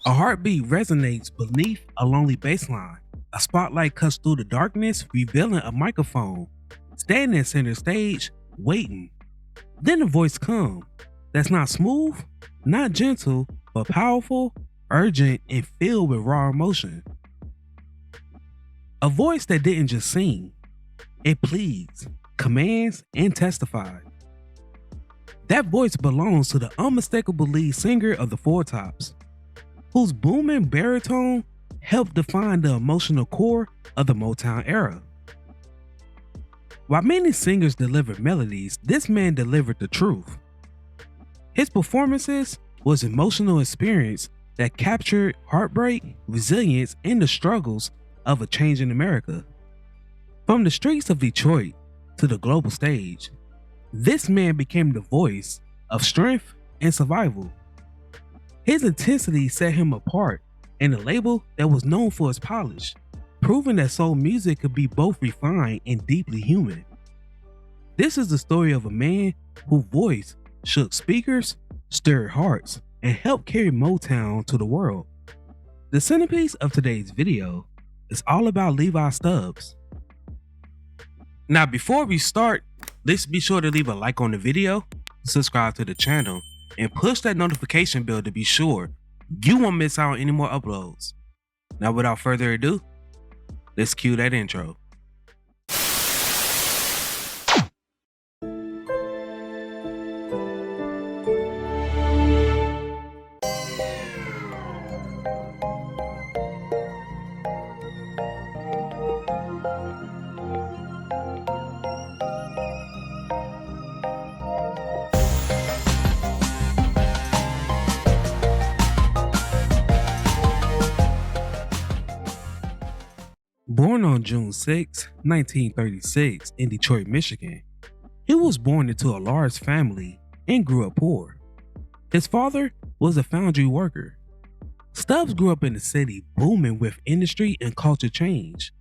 A heartbeat resonates beneath a lonely bass line. A spotlight cuts through the darkness, revealing a microphone. Standing center stage, waiting. Then a voice comes. That's not smooth, not gentle, but powerful, urgent, and filled with raw emotion. A voice that didn't just sing. It pleads, commands, and testifies. That voice belongs to the unmistakable lead singer of the Four Tops, whose booming baritone helped define the emotional core of the Motown era. While many singers delivered melodies, this man delivered the truth. His performances was emotional experience that captured heartbreak, resilience, and the struggles of a changing America. From the streets of Detroit to the global stage, this man became the voice of strength and survival. His intensity set him apart in a label that was known for its polish, proving that soul music could be both refined and deeply human. This is the story of a man whose voice shook speakers, stirred hearts, and helped carry Motown to the world. The centerpiece of today's video is all about Levi Stubbs. Now before we start, let's be sure to leave a like on the video, subscribe to the channel, and push that notification bell to be sure you won't miss out on any more uploads. Now without further ado, let's cue that intro. Born on June 6, 1936 in Detroit, Michigan, he was born into a large family and grew up poor. His father was a foundry worker. Stubbs grew up in a city booming with industry and culture change.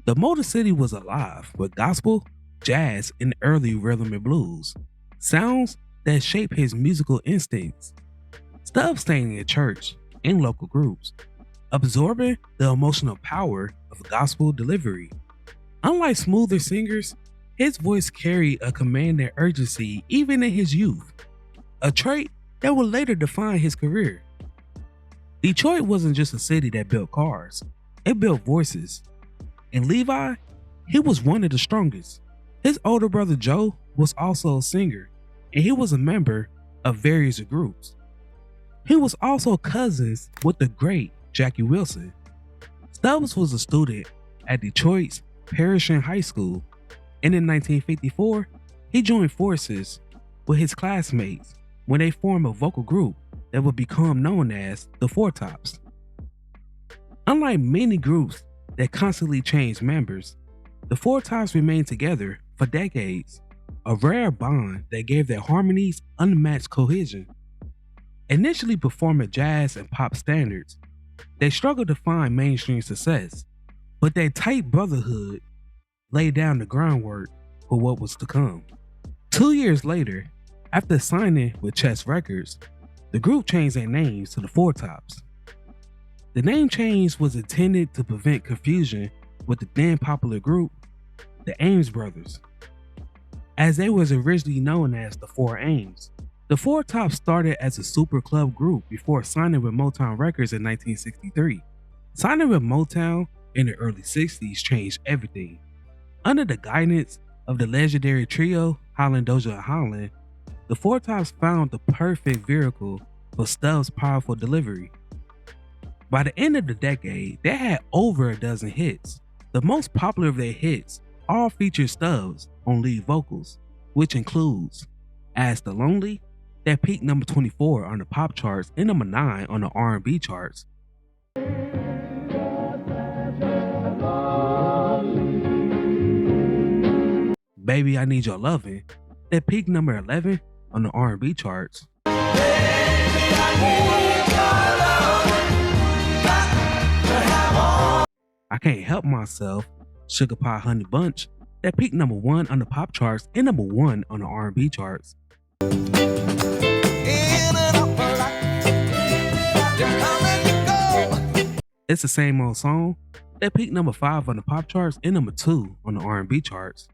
The Motor City was alive with gospel, jazz, and early rhythm and blues, sounds that shaped his musical instincts. Stubbs sang in church and local groups, absorbing the emotional power of gospel delivery. Unlike smoother singers, his voice carried a commanding urgency even in his youth, a trait that would later define his career. Detroit wasn't just a city that built cars, it built voices. And Levi, he was one of the strongest. His older brother Joe was also a singer, and he was a member of various groups. He was also cousins with the great Jackie Wilson. Stubbs was a student at Detroit's Parrish High School, and in 1954, he joined forces with his classmates when they formed a vocal group that would become known as the Four Tops. Unlike many groups that constantly changed members, the Four Tops remained together for decades, a rare bond that gave their harmonies unmatched cohesion. Initially performing jazz and pop standards, they struggled to find mainstream success, but their tight brotherhood laid down the groundwork for what was to come. 2 years later, after signing with Chess Records, the group changed their names to the Four Tops. The name change was intended to prevent confusion with the then popular group, the Ames Brothers, as they was originally known as the Four Ames. The Four Tops started as a super club group before signing with Motown Records in 1963. Signing with Motown in the early 60s changed everything. Under the guidance of the legendary trio Holland, Dozier, and Holland, the Four Tops found the perfect vehicle for Stubbs' powerful delivery. By the end of the decade, they had over a dozen hits. The most popular of their hits all featured Stubbs on lead vocals, which includes As the Lonely, that peaked number 24 on the pop charts and number 9 on the R&B charts. Baby, I Need Your Lovin', that peaked number 11 on the R&B charts. Baby, I need your lovin', got to have all. I Can't Help Myself, Sugar Pie Honey Bunch, that peaked number 1 on the pop charts and number 1 on the R&B charts. In and up a lot, you're coming It's the Same Old Song that peaked number 5 on the pop charts and number 2 on the R&B charts.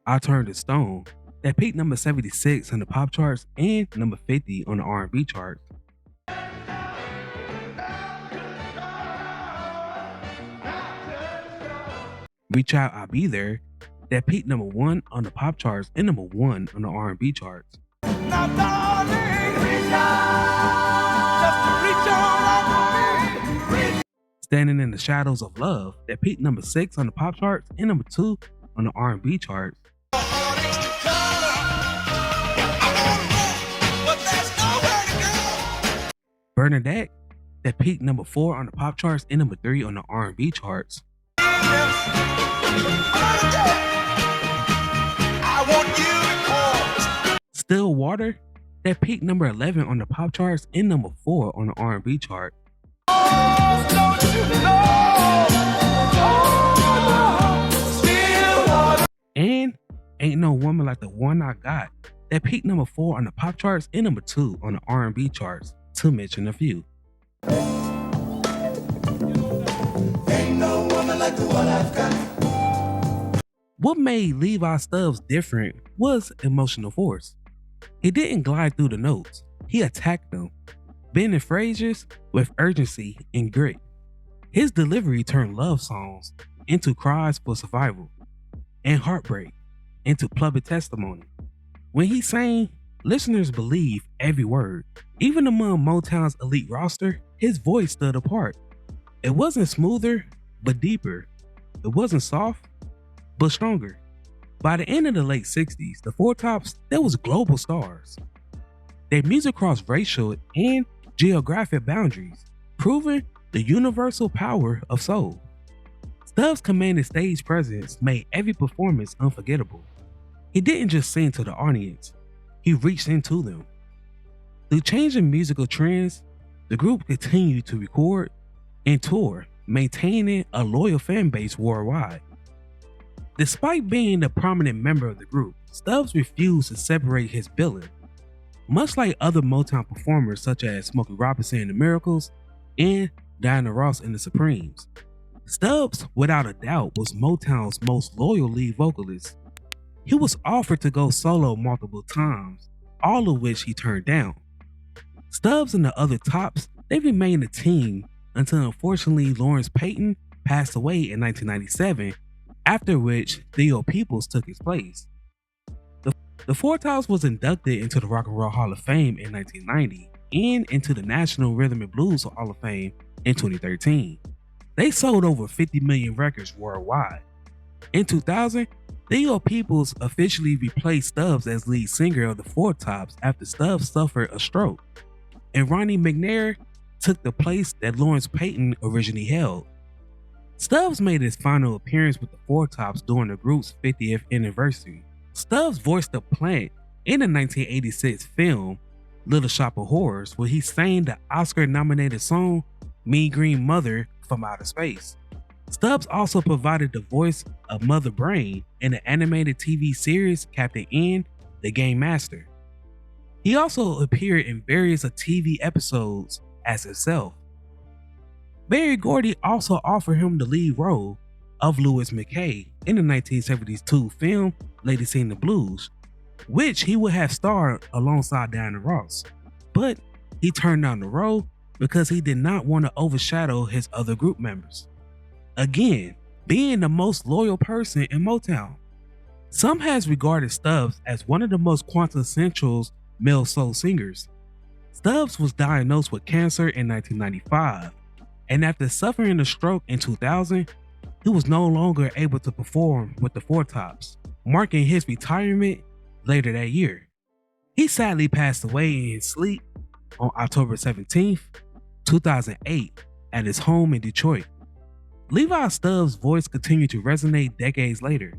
I Turned to Stone that peaked number 76 on the pop charts and number 50 on the R&B charts. Reach Out, I'll Be There that peaked number 1 on the pop charts and number 1 on the R&B charts. Now, darling, reach out, just reach on out. Standing in the Shadows of Love that peaked number 6 on the pop charts and number 2 on the R&B charts. Bernadette that peaked number 4 on the pop charts and number 3 on the R&B charts. Still Water that peaked number 11 on the pop charts and number 4 on the R&B chart. And Ain't No Woman Like the One I Got that peaked number 4 on the pop charts and number 2 on the R&B charts, to mention a few. Ain't no woman like the one I've got. What made Levi Stubbs different was emotional force. He didn't glide through the notes, he attacked them, bending phrases with urgency and grit. His delivery turned love songs into cries for survival, and heartbreak into public testimony. When he sang, listeners believed every word. Even among Motown's elite roster, his voice stood apart. It wasn't smoother, but deeper. It wasn't soft, but stronger. By the end of the late 60s, the Four Tops, there was global stars. Their music crossed racial and geographic boundaries, proving the universal power of soul. Stubbs' commanding stage presence made every performance unforgettable. He didn't just sing to the audience, he reached into them. Through changing musical trends, the group continued to record and tour, maintaining a loyal fan base worldwide. Despite being a prominent member of the group, Stubbs refused to separate his billing. Much like other Motown performers such as Smokey Robinson and the Miracles and Diana Ross and the Supremes, Stubbs, without a doubt, was Motown's most loyal lead vocalist. He was offered to go solo multiple times, all of which he turned down. Stubbs and the other Tops, they remained a team until unfortunately Lawrence Payton passed away in 1997, after which Theo Peoples took his place. The Four Tops was inducted into the Rock and Roll Hall of Fame in 1990 and into the National Rhythm and Blues Hall of Fame in 2013. They sold over 50 million records worldwide. In 2000, Theo Peoples officially replaced Stubbs as lead singer of the Four Tops after Stubbs suffered a stroke, and Ronnie McNair took the place that Lawrence Payton originally held. Stubbs made his final appearance with the Four Tops during the group's 50th anniversary. Stubbs voiced the Plant in the 1986 film Little Shop of Horrors, where he sang the Oscar-nominated song Mean Green Mother from Outer Space. Stubbs also provided the voice of Mother Brain in the animated TV series Captain N, the Game Master. He also appeared in various TV episodes as himself. Berry Gordy also offered him the lead role of Louis McKay in the 1972 film Lady Sing the Blues, which he would have starred alongside Diana Ross, but he turned down the role because he did not want to overshadow his other group members. Again, being the most loyal person in Motown. Some has regarded Stubbs as one of the most quintessential male soul singers. Stubbs was diagnosed with cancer in 1995, and after suffering a stroke in 2000, he was no longer able to perform with the Four Tops, marking his retirement later that year. He sadly passed away in his sleep on October 17, 2008 at his home in Detroit. Levi Stubbs' voice continued to resonate decades later.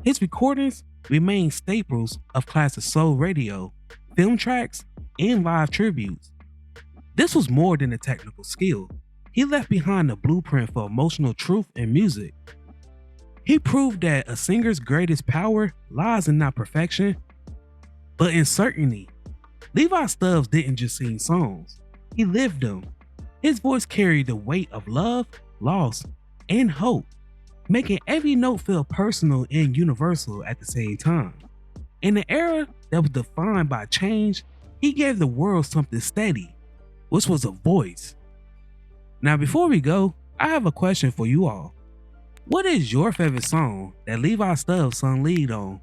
His recordings remain staples of classic soul radio, film tracks, and live tributes. This was more than a technical skill. He left behind a blueprint for emotional truth in music. He proved that a singer's greatest power lies in not perfection, but in certainty. Levi Stubbs didn't just sing songs, he lived them. His voice carried the weight of love, loss, and hope, making every note feel personal and universal at the same time. In an era that was defined by change, he gave the world something steady, which was a voice. Now before we go, I have a question for you all. What is your favorite song that Levi Stubbs sung lead on?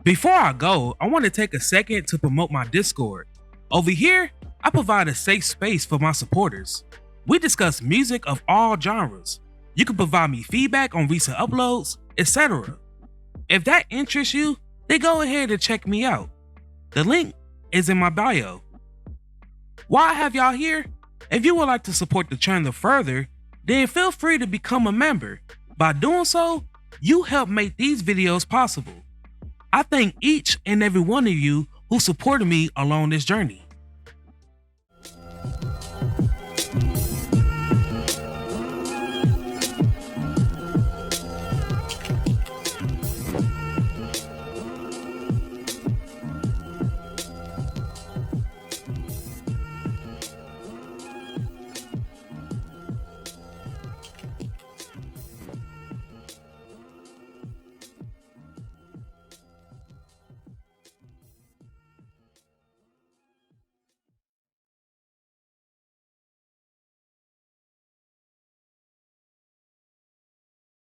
Before I go, I want to take a second to promote my Discord. Over here, I provide a safe space for my supporters. We discuss music of all genres. You can provide me feedback on recent uploads, etc. If that interests you, then go ahead and check me out. The link is in my bio. While I have y'all here, if you would like to support the channel further, then feel free to become a member. By doing so, you help make these videos possible. I thank each and every one of you who supported me along this journey.